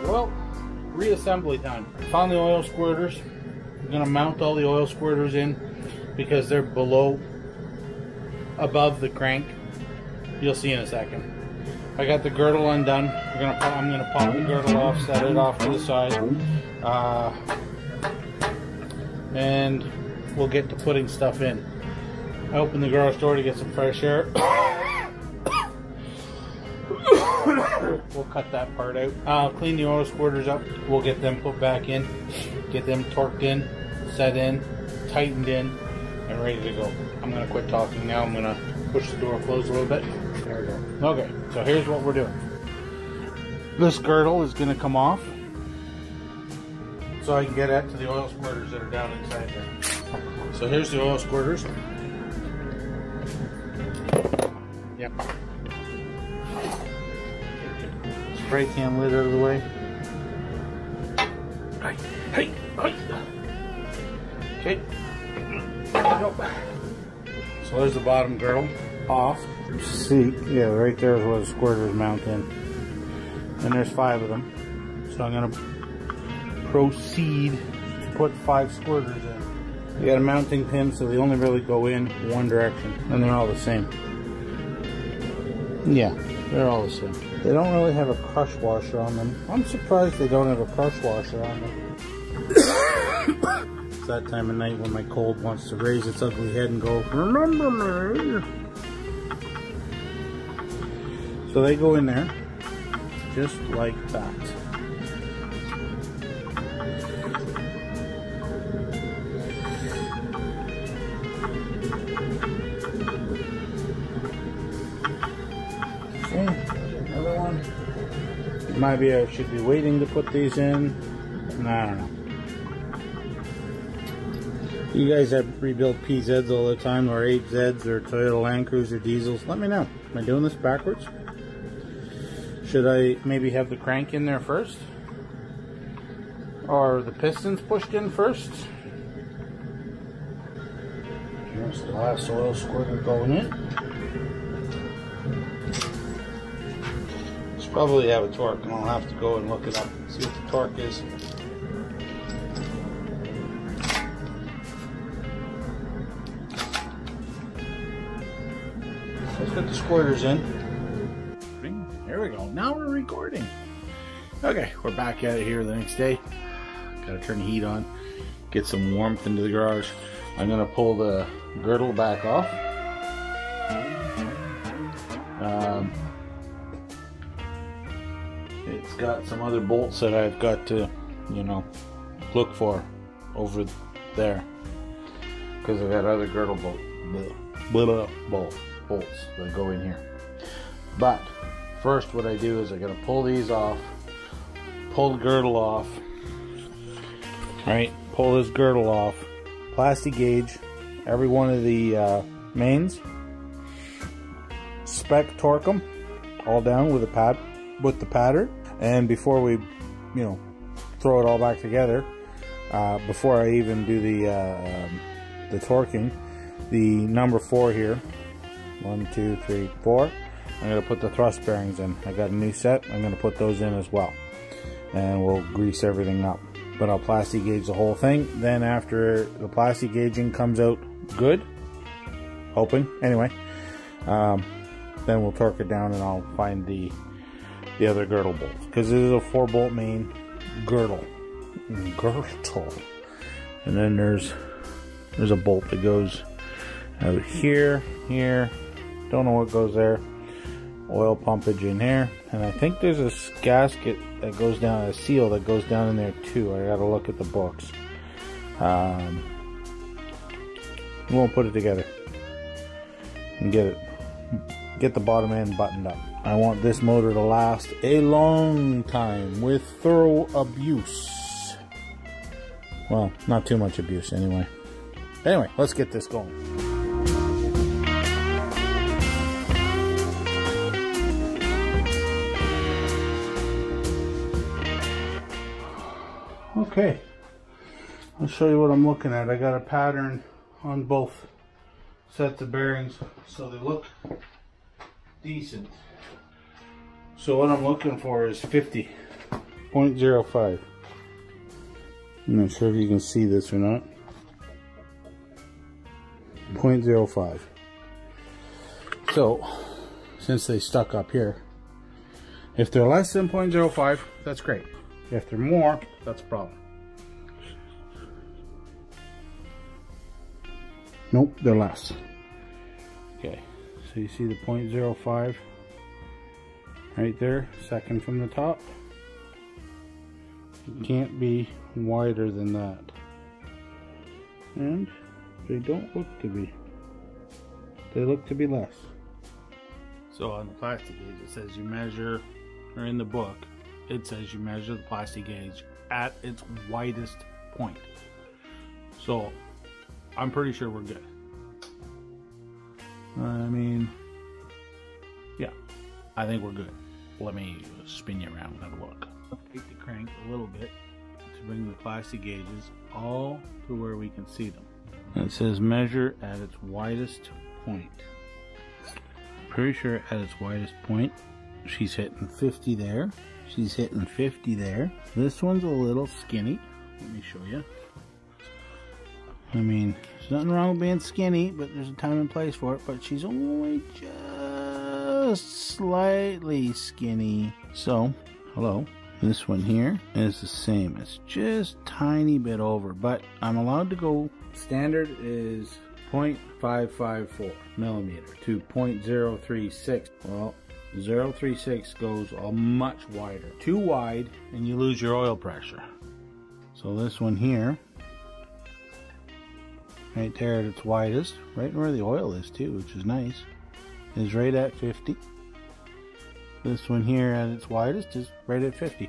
Well, reassembly time. Found the oil squirters. I'm gonna mount all the oil squirters in because they're above the crank. You'll see in a second. I got the girdle undone. I'm gonna pop the girdle off, set it off to the side, and we'll get to putting stuff in. I opened the garage door to get some fresh air. We'll cut that part out. I'll clean the oil squirters up. We'll get them put back in, get them torqued in, set in, tightened in, and ready to go. I'm gonna quit talking now. I'm gonna push the door closed a little bit. There we go. Okay, so here's what we're doing. This girdle is gonna come off so I can get at to the oil squirters that are down inside there. So here's the oil squirters. Yep. Spray can lid out of the way. Hey. Okay. So there's the bottom girdle off. See, yeah, right there is where the squirters mount in. And there's 5 of them. So I'm gonna proceed to put 5 squirters in. You got a mounting pin, so they only really go in one direction, and they're all the same. Yeah, they're all the same. They don't really have a crush washer on them. I'm surprised they don't have a crush washer on them. It's that time of night when my cold wants to raise its ugly head and go, remember me. So they go in there, just like that. Another one. Maybe I should be waiting to put these in. I don't know. You guys have rebuilt PZs all the time, or 8Zs, or Toyota Land Cruiser diesels. Let me know. Am I doing this backwards? Should I maybe have the crank in there first? Or the pistons pushed in first? Here's the last oil squirter going in. Probably have a torque, and I'll have to go and look it up and see what the torque is. Let's put the squirters in. There we go. Now we're recording. Okay, we're back at it here the next day. Gotta turn the heat on, get some warmth into the garage. I'm gonna pull the girdle back off. It's got some other bolts that I've got to, you know, look for over there, because I've got other girdle bolts that go in here. But first, what I do is I gotta pull these off, pull the girdle off. Right, pull this girdle off, plastic gauge every one of the mains, spec torque them all down with the pattern. And before we, throw it all back together, before I even do the torquing, the number 4 here, 1, 2, 3, 4, I'm going to put the thrust bearings in. I got a new set. I'm going to put those in as well, and we'll grease everything up. But I'll plastic gauge the whole thing. Then after the plastic gauging comes out good, hoping anyway, then we'll torque it down, and I'll find the other girdle bolts, because this is a 4-bolt main girdle, and then there's a bolt that goes out here, don't know what goes there, oil pumpage in here, and I think there's a gasket that goes down, a seal that goes down in there too. I gotta look at the books. We won't put it together and get the bottom end buttoned up. I want this motor to last a long time with thorough abuse. Well, not too much abuse anyway. Anyway, let's get this going. Okay, I'll show you what I'm looking at. I got a pattern on both sets of bearings, so they look decent. So what I'm looking for is 50 0.05. I'm not sure if you can see this or not. 0.05. So, since they stuck up here, if they're less than 0.05, that's great. If they're more, that's a problem. Nope, they're less. Okay, so you see the 0.05 right there, second from the top. It can't be wider than that. And they don't look to be. They look to be less. So on the plastic gauge it says you measure, or in the book, it says you measure the plastic gauge at its widest point. So I'm pretty sure we're good. I mean, yeah, I think we're good. Let me spin you around and have a look. Take the crank a little bit to bring the plastic gauges all to where we can see them. And it says measure at its widest point. Pretty sure at its widest point, she's hitting 50 there. She's hitting 50 there. This one's a little skinny. Let me show you. I mean, there's nothing wrong with being skinny, but there's a time and place for it. But she's only just slightly skinny. So, hello. This one here is the same. It's just tiny bit over, but I'm allowed to go. Standard is 0.554 millimeter to 0.036. Well, 0.036 goes much wider. Too wide and you lose your oil pressure. So this one here, right there at its widest, right where the oil is too, which is nice, is right at 50. This one here at its widest is right at 50.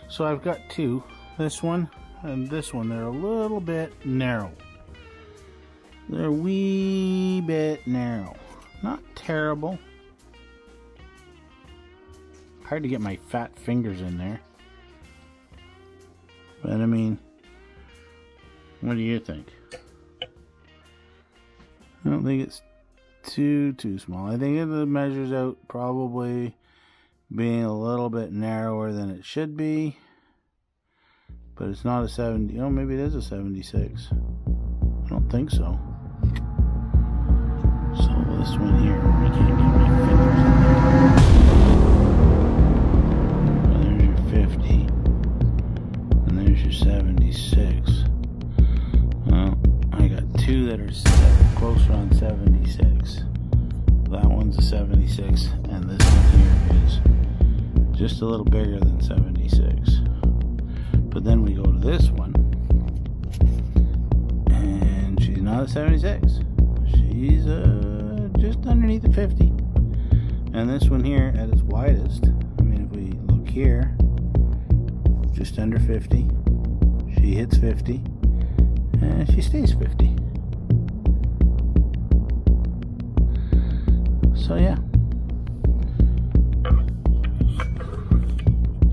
So I've got two, this one and this one. They're a little bit narrow. They're a wee bit narrow. Not terrible. Hard to get my fat fingers in there. But I mean, what do you think? I don't think it's too small. I think it measures out probably being a little bit narrower than it should be. But it's not a 70. Oh, maybe it is a 76. I don't think so. So this one here, I can't get my fingers in there. There's your 50. And there's your 76. Well, I got two that are closer on 76. That one's a 76, and this one here is just a little bigger than 76. But then we go to this one, and she's not a 76. She's just underneath the 50. And this one here at its widest, I mean, if we look here, just under 50. She hits 50, and she stays 50. So yeah,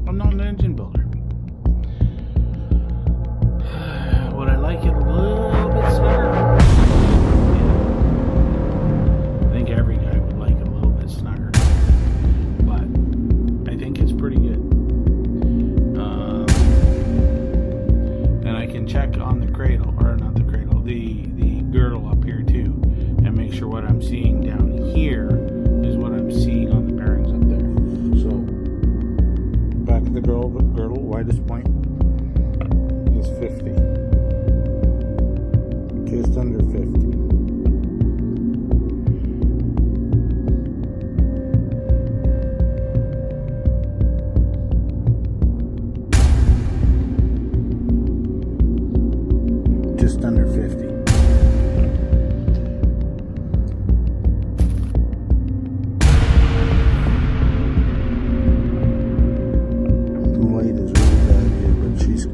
I'm not an engine builder. Would I like it a little bit snugger? Yeah. I think every guy would like it a little bit snugger, but I think it's pretty good. And I can check on the cradle, or not the cradle, the girdle up here too, and make sure what I'm seeing down here is what I'm seeing on the bearings up there. So, back of the girdle, widest point is 50. Just under 50. Just under 50.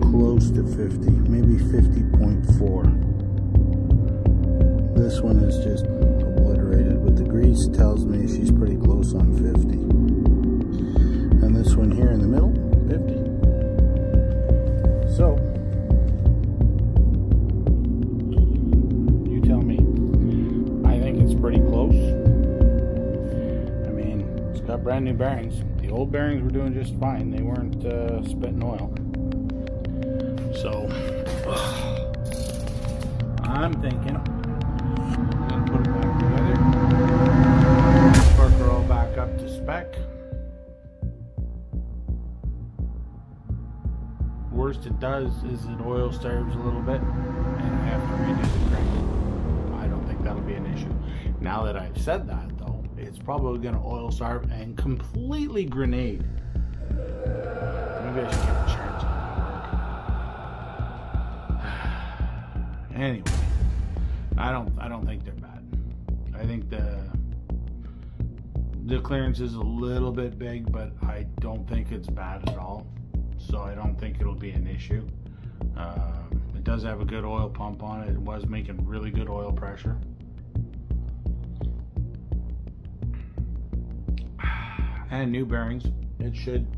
Close to 50, maybe 50.4. This one is just obliterated, but the grease tells me she's pretty close on 50. And this one here in the middle, 50. So, you tell me. I think it's pretty close. I mean, it's got brand new bearings. The old bearings were doing just fine. They weren't spitting oil. I'm thinking I'm going to put it back together, torque her all back up to spec. Worst it does is it oil starves a little bit and I have to redo the crank. I don't think that'll be an issue. Now that I've said that though, it's probably going to oil starve and completely grenade. Maybe I should give it a chance. Anyway, I don't think they're bad. I think the clearance is a little bit big, but I don't think it's bad at all. So I don't think it'll be an issue. It does have a good oil pump on it. It was making really good oil pressure. And new bearings, it should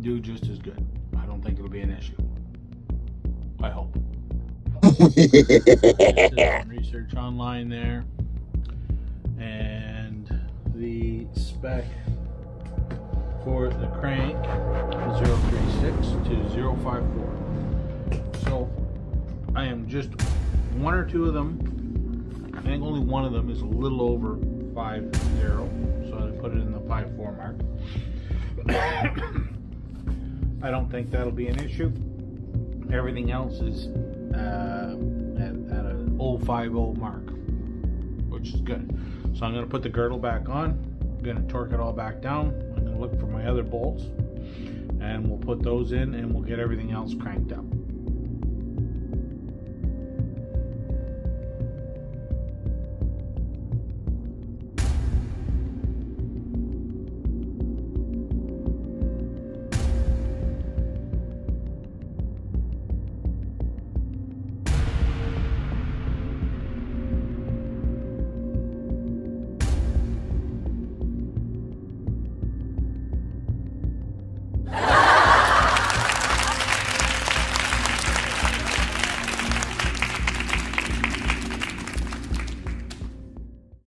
do just as good. I don't think it'll be an issue. I hope. Did some research online there, and the spec for the crank is 036 to 054. So I am just one or two of them. I think only one of them is a little over 50, so I put it in the 54 mark. I don't think that'll be an issue. Everything else is at an 050 mark, which is good. So I'm going to put the girdle back on. I'm going to torque it all back down. I'm going to look for my other bolts, and we'll put those in, and we'll get everything else cranked up.